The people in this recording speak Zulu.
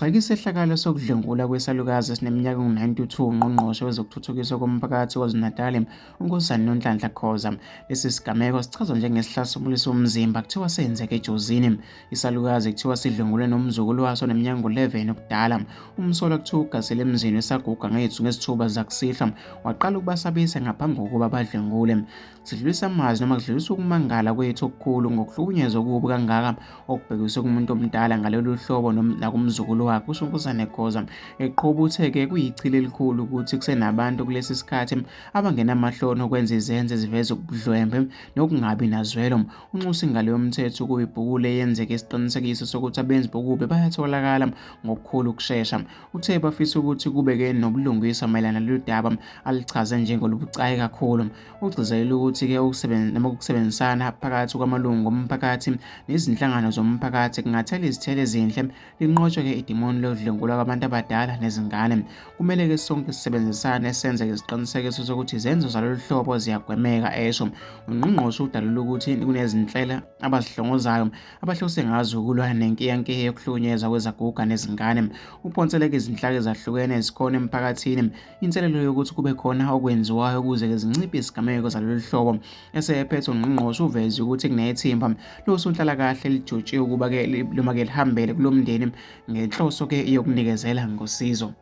Ugxeka isehlakalo sokudlwengulwa kwesalukazi esineminyaka engu-92 uNgqongqoshe Wezokuthuthukiswa Komphakathi KwaZulu-Natal uNkosazana Nonhlanhla Khoza. Lesi sigameko sichazwa njengesihlathululi somzimba kuthiwa senzeke eJozini. Isalukazi kuthiwa sidlwengulwe nomzukulu waso oneminyaka engu-11 ubudala. Umsolwa kuthiwa ugasele emzini wesaguga ngezithuba zakusihla waqala ukubasabisa ngaphambi kokuba badlwengule. Sidlulisa amazwi noma kudlulisa ukumangala kwethu okukhulu ngokuhlukunyezwa okubi kangaka okubhekiswe kumuntu omdala ngalolu hlobo nakumzukulu wakhe, kusho uNkosazana Khoza. Eqhoba uthe-ke kuyichile elikhulu ukuthi kusenabantu kulesi sikhathi abangenamahloni okwenza izenzo eziveza ubudlwembe nokungabi nazwelo. Unxusa ingalo yomthetho ukuba ibhukule yenzeke isiqinisekiso sokuthi abenzi bokubi bayatholakala ngokukhulu ukushesha. Uthe bafisa ukuthi kube-ke nobulungiswa mayelana nalolu daba alichaze njengolubucayi kakhulu. Ugcizelela ukuthi-ke ukusebenzisana phakathi kwamalungu omphakathi nezinhlangano zomphakathi kungathela izithelo ezinhle linqotshwe-ke idimoni lokudlwengulwa kwabantu abadala nezingane. Kumele-ke sonke sisebenzisane senze isiqinisekiso sokuthi izenzo zalolu hlobo ziyagwemeka esho. UNgqongqoshe udalula ukuthi kunezinhlelo abazihlongozayo abahlose ngazo ukulwa nenkiyankiya yokuhlukunyezwa kwezaguga nezingane. Uphonseleke izinhlaka ezahlukene ezikhona emphakathini inselelo yokuthi kube khona okwenziwayo ukuze zinciphe isigameko zalolu hlobo. Esephethe uNgqongqoshe uveze ukuthi kunethimba losonhlalakahle lijotshiwe ukuba-ke lihambele kulomndeni ngenhloso-ke yokunikezela ngosizo.